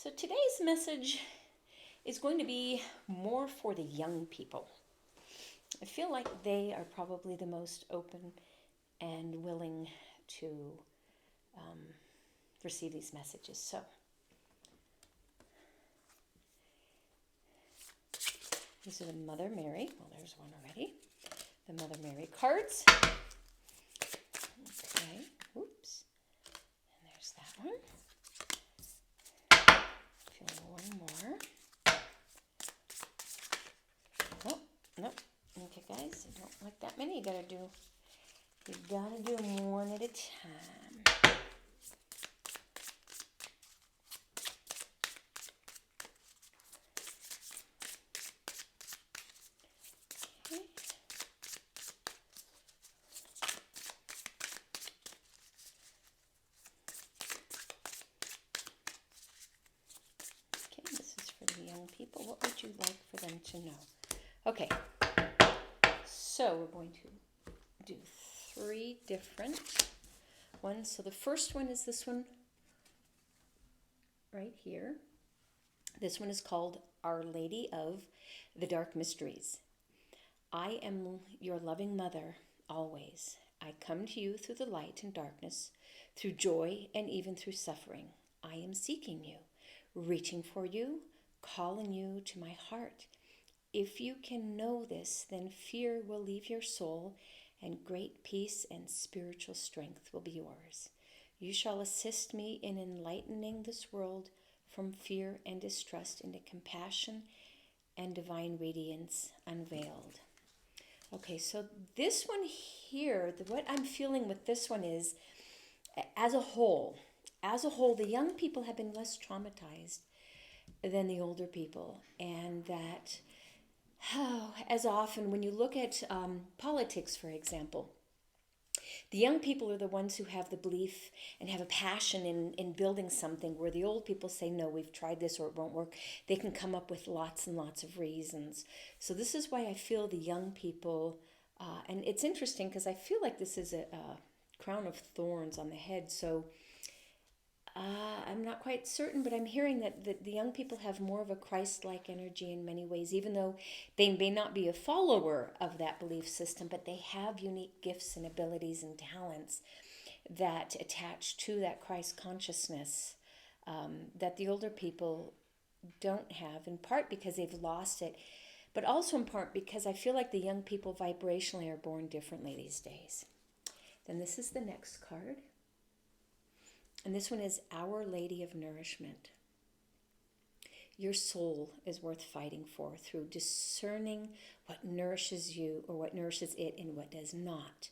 So today's message is going to be more for the young people. I feel like they are probably the most open and willing to um, receive these messages. So these are the Mother Mary. Well, there's one already. The Mother Mary cards. Okay, oops. And there's that one. Feeling one more. Nope, nope. Okay, guys, I don't like that many. You gotta do them one at a time. Okay. Okay, this is for the young people. What would you like for them to know? Okay, so we're going to do 3 different ones. So the first one is this one right here. This one is called Our Lady of the Dark Mysteries. I am your loving mother always. I come to you through the light and darkness, through joy and even through suffering. I am seeking you, reaching for you, calling you to my heart. If you can know this, then fear will leave your soul, and great peace and spiritual strength will be yours. You shall assist me in enlightening this world from fear and distrust into compassion and divine radiance unveiled. Okay, so this one here, what I'm feeling with this one is, as a whole, the young people have been less traumatized than the older people, and that as often when you look at politics, for example, the young people are the ones who have the belief and have a passion in building something, where the old people say, no, we've tried this or it won't work. They can come up with lots and lots of reasons. So this is why I feel the young people, and it's interesting because I feel like this is a crown of thorns on the head. So I'm not quite certain, but I'm hearing that the young people have more of a Christ-like energy in many ways, even though they may not be a follower of that belief system, but they have unique gifts and abilities and talents that attach to that Christ consciousness that the older people don't have, in part because they've lost it, but also in part because I feel like the young people vibrationally are born differently these days. Then this is the next card. And this one is Our Lady of Nourishment. Your soul is worth fighting for through discerning what nourishes you or what nourishes it and what does not,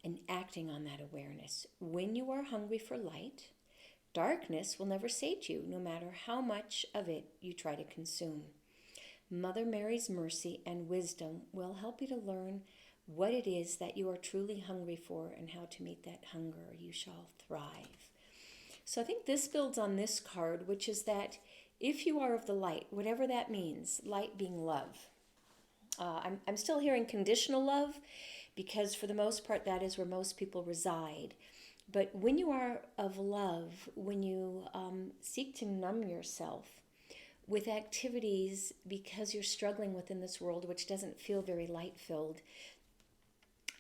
and acting on that awareness. When you are hungry for light, darkness will never sate you, no matter how much of it you try to consume. Mother Mary's mercy and wisdom will help you to learn what it is that you are truly hungry for and how to meet that hunger. You shall thrive. So I think this builds on this card, which is that if you are of the light, whatever that means, light being love. I'm still hearing conditional love, because for the most part that is where most people reside. But when you are of love, when you seek to numb yourself with activities because you're struggling within this world which doesn't feel very light-filled,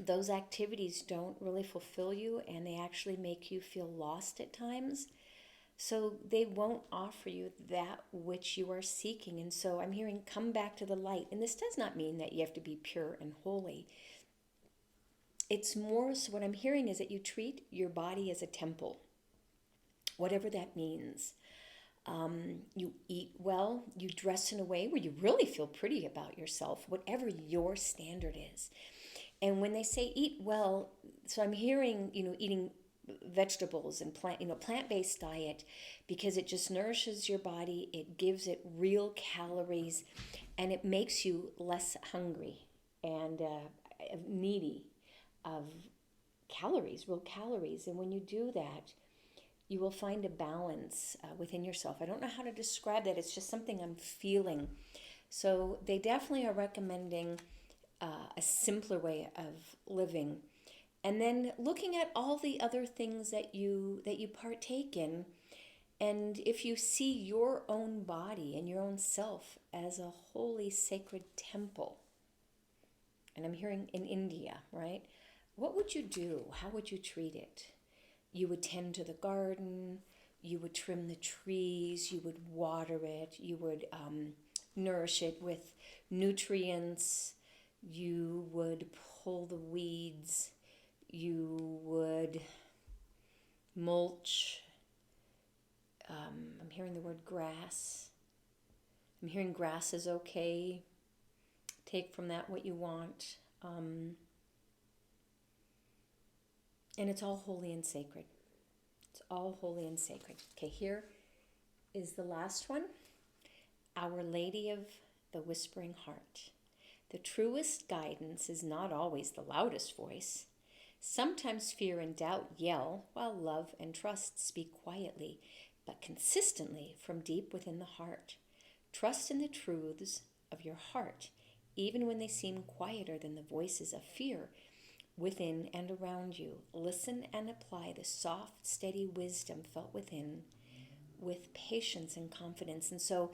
those activities don't really fulfill you, and they actually make you feel lost at times. So they won't offer you that which you are seeking. And so I'm hearing, come back to the light. And this does not mean that you have to be pure and holy. It's more so what I'm hearing is that you treat your body as a temple, whatever that means. You eat well, you dress in a way where you really feel pretty about yourself, whatever your standard is. And when they say eat well, so I'm hearing, eating vegetables and plant-based diet, because it just nourishes your body, it gives it real calories, and it makes you less hungry and needy of calories, real calories. And when you do that, you will find a balance within yourself. I don't know how to describe that. It's just something I'm feeling. So they definitely are recommending a simpler way of living, and then looking at all the other things that you partake in, And if you see your own body and your own self as a holy, sacred temple, and I'm hearing in India, right? What would you do? How would you treat it? You would tend to the garden, you would trim the trees, you would water it, you would nourish it with nutrients, you would pull the weeds, you would mulch. I'm hearing the word grass. I'm hearing grass is okay. Take from that what you want. And it's all holy and sacred. It's all holy and sacred. Okay, here is the last one. Our Lady of the Whispering Heart. The truest guidance is not always the loudest voice. Sometimes fear and doubt yell, while love and trust speak quietly, but consistently from deep within the heart. Trust in the truths of your heart, even when they seem quieter than the voices of fear within and around you. Listen and apply the soft, steady wisdom felt within with patience and confidence. And so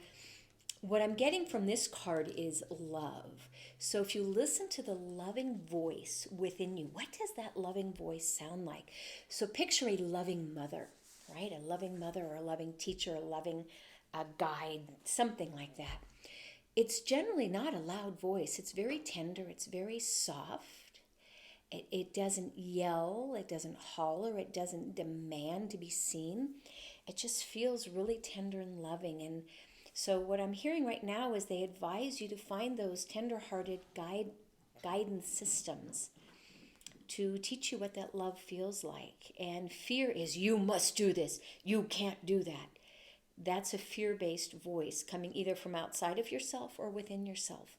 what I'm getting from this card is love. So if you listen to the loving voice within you, what does that loving voice sound like? So picture a loving mother, right? A loving mother or a loving teacher, a loving guide, something like that. It's generally not a loud voice. It's very tender. It's very soft. It doesn't yell. It doesn't holler. It doesn't demand to be seen. It just feels really tender and loving. And so what I'm hearing right now is they advise you to find those tender-hearted guidance systems to teach you what that love feels like. And fear is, you must do this. You can't do that. That's a fear-based voice coming either from outside of yourself or within yourself.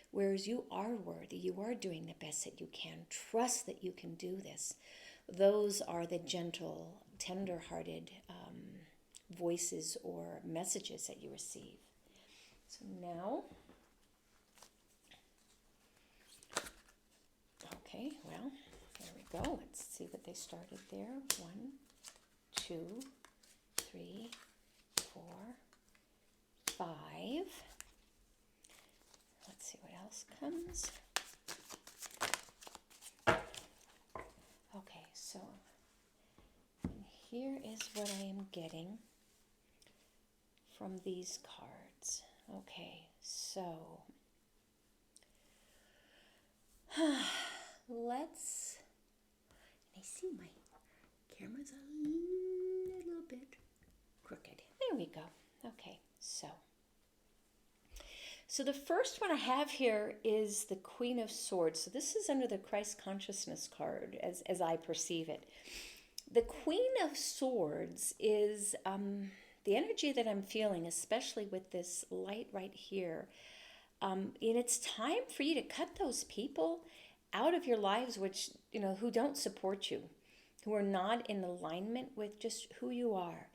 Whereas you are worthy, you are doing the best that you can. Trust that you can do this. Those are the gentle, tender-hearted voices or messages that you receive. So now, okay, well, there we go. Let's see what they started there. 1, 2, 3, 4, 5. Let's see what else comes. Okay, so here is what I am getting from these cards. Okay, so let's, I see my camera's a little bit crooked. There we go. Okay, so the first one I have here is the Queen of Swords. So this is under the Christ Consciousness card as I perceive it. The Queen of Swords is the energy that I'm feeling, especially with this light right here. And it's time for you to cut those people out of your lives which, who don't support you, who are not in alignment with just who you are.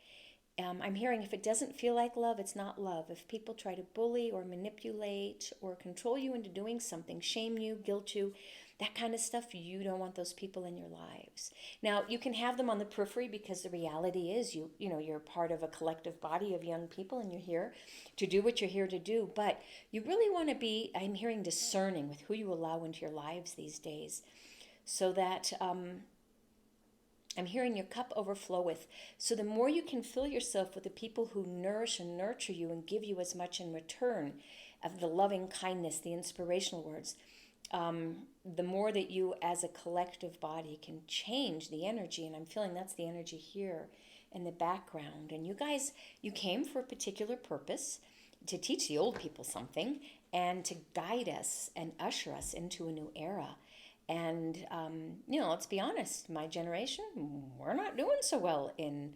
I'm hearing if it doesn't feel like love, it's not love. If people try to bully or manipulate or control you into doing something, shame you, guilt you, that kind of stuff, you don't want those people in your lives. Now, you can have them on the periphery because the reality is you're part of a collective body of young people and you're here to do what you're here to do. But you really want to be, I'm hearing, discerning with who you allow into your lives these days so that I'm hearing your cup overflow with. So the more you can fill yourself with the people who nourish and nurture you and give you as much in return of the loving kindness, the inspirational words, the more that you as a collective body can change the energy. And I'm feeling that's the energy here in the background. And you guys, you came for a particular purpose, to teach the old people something and to guide us and usher us into a new era. And, let's be honest, my generation, we're not doing so well in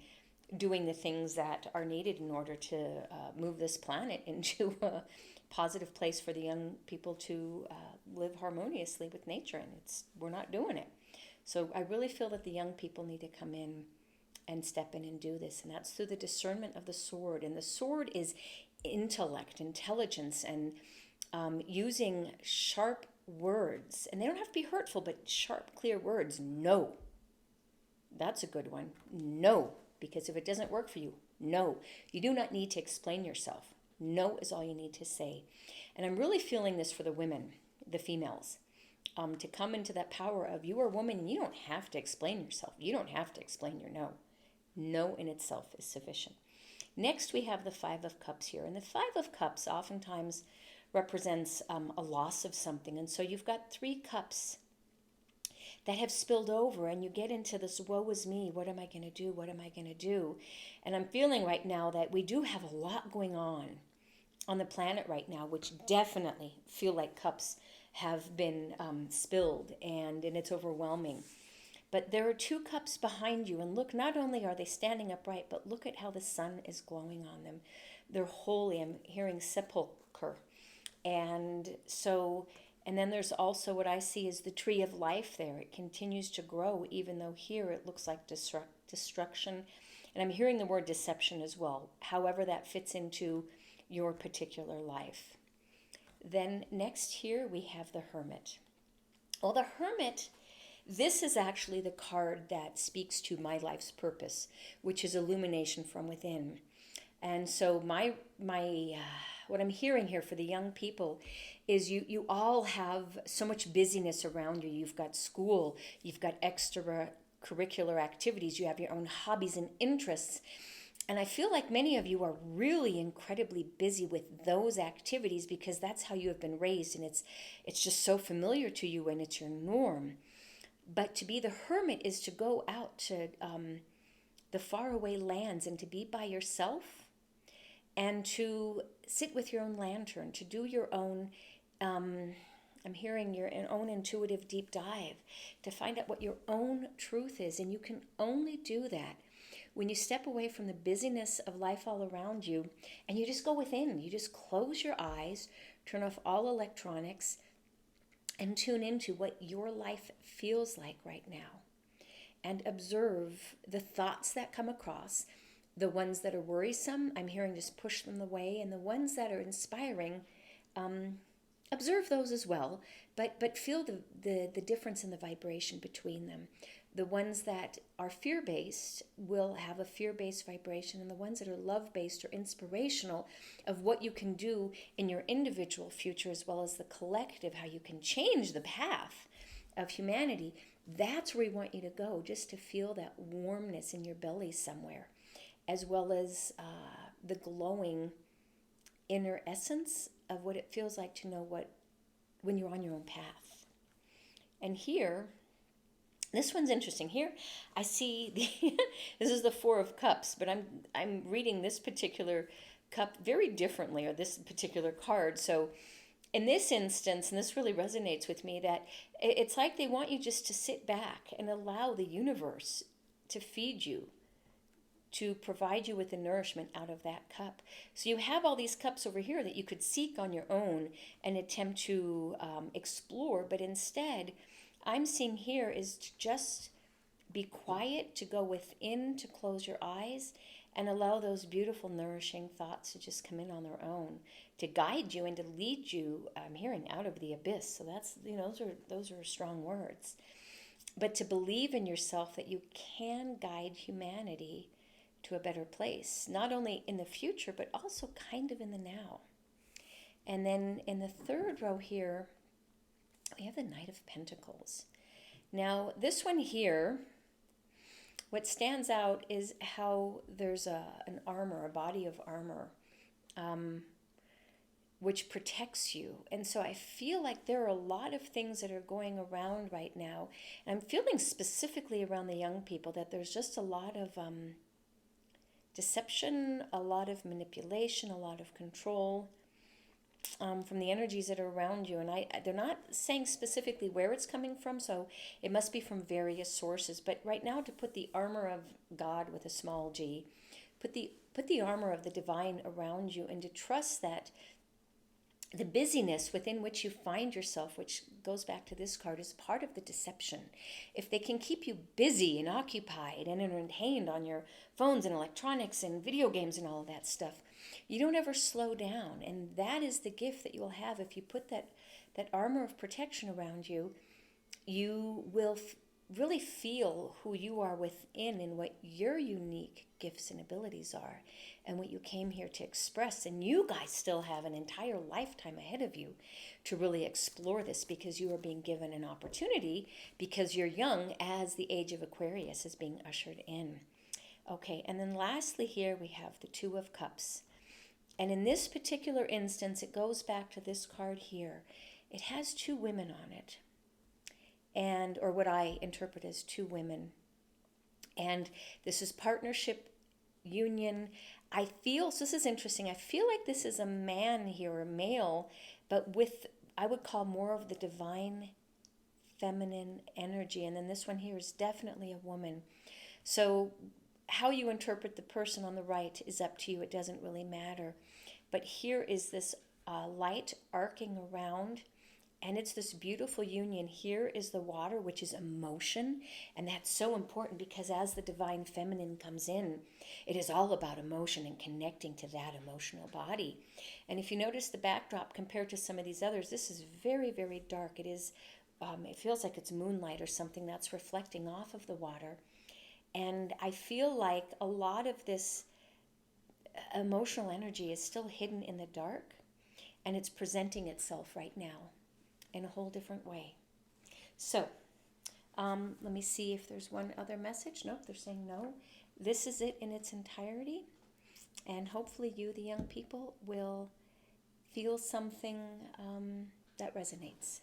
doing the things that are needed in order to move this planet into a positive place for the young people to live harmoniously with nature. And we're not doing it. So I really feel that the young people need to come in and step in and do this. And that's through the discernment of the sword. And the sword is intellect, intelligence, and using sharp words. And they don't have to be hurtful, but sharp, clear words. No. That's a good one. No. Because if it doesn't work for you, no. You do not need to explain yourself. No is all you need to say. And I'm really feeling this for the women, the females, to come into that power of you are a woman and you don't have to explain yourself. You don't have to explain your no. No in itself is sufficient. Next, we have the Five of Cups here. And the Five of Cups oftentimes represents a loss of something. And so you've got 3 cups that have spilled over, and you get into this woe is me, what am I going to do, what am I going to do? And I'm feeling right now that we do have a lot going on the planet right now, which definitely feel like cups have been spilled, and it's overwhelming. But there are 2 cups behind you, and look, not only are they standing upright, but look at how the sun is glowing on them. They're holy. I'm hearing sepulcher. And so, and then there's also what I see is the tree of life there. It continues to grow, even though here it looks like destruction. And I'm hearing the word deception as well, however that fits into your particular life. Then next here we have the Hermit. Well, the Hermit, this is actually the card that speaks to my life's purpose, which is illumination from within. And so my what I'm hearing here for the young people is you all have so much busyness around you. You've got school, you've got extracurricular activities, you have your own hobbies and interests. And I feel like many of you are really incredibly busy with those activities because that's how you have been raised, and it's just so familiar to you and it's your norm. But to be the hermit is to go out to the faraway lands and to be by yourself and to sit with your own lantern, to do your own, I'm hearing your own intuitive deep dive, to find out what your own truth is. And you can only do that when you step away from the busyness of life all around you and you just go within. You just close your eyes, turn off all electronics, and tune into what your life feels like right now. And observe the thoughts that come across. The ones that are worrisome, I'm hearing just push them away. And the ones that are inspiring, observe those as well. But feel the difference in the vibration between them. The ones that are fear-based will have a fear-based vibration, and the ones that are love-based or inspirational of what you can do in your individual future as well as the collective, how you can change the path of humanity, that's where we want you to go, just to feel that warmness in your belly somewhere, as well as the glowing inner essence of what it feels like to know when you're on your own path. And here, this one's interesting. Here, I see this is the Four of Cups, but I'm reading this particular cup very differently, or this particular card. So, in this instance, and this really resonates with me, that it's like they want you just to sit back and allow the universe to feed you, to provide you with the nourishment out of that cup. So you have all these cups over here that you could seek on your own and attempt to explore, but instead, I'm seeing here is to just be quiet, to go within, to close your eyes, and allow those beautiful, nourishing thoughts to just come in on their own, to guide you and to lead you, I'm hearing, out of the abyss. So that's, those are strong words. But to believe in yourself that you can guide humanity to a better place, not only in the future, but also kind of in the now. And then in the third row here, we have the Knight of Pentacles. Now, this one here, what stands out is how there's an armor, a body of armor, which protects you. And so I feel like there are a lot of things that are going around right now. And I'm feeling specifically around the young people that there's just a lot of deception, a lot of manipulation, a lot of control from the energies that are around you. And they're not saying specifically where it's coming from, so it must be from various sources. But right now, to put the armor of God with a small g, put the armor of the divine around you, and to trust that the busyness within which you find yourself, which goes back to this card, is part of the deception. If they can keep you busy and occupied and entertained on your phones and electronics and video games and all of that stuff, you don't ever slow down. And that is the gift that you will have if you put that armor of protection around you. You will really feel who you are within and what your unique gifts and abilities are and what you came here to express. And you guys still have an entire lifetime ahead of you to really explore this, because you are being given an opportunity because you're young, as the age of Aquarius is being ushered in. Okay, and then lastly here we have the Two of Cups. And in this particular instance, it goes back to this card here. It has two women on it, and or what I interpret as two women. And this is partnership, union. I feel, so this is interesting, I feel like this is a man here, a male, but with, I would call more of the divine feminine energy. And then this one here is definitely a woman. So how you interpret the person on the right is up to you. It doesn't really matter. But here is this light arcing around, and it's this beautiful union. Here is the water, which is emotion, and that's so important, because as the divine feminine comes in, it is all about emotion and connecting to that emotional body. And if you notice the backdrop compared to some of these others, this is very, very dark. It is, it feels like it's moonlight or something that's reflecting off of the water. And I feel like a lot of this emotional energy is still hidden in the dark, and it's presenting itself right now in a whole different way. So let me see if there's one other message. Nope, they're saying no. This is it in its entirety, and hopefully you, the young people, will feel something that resonates.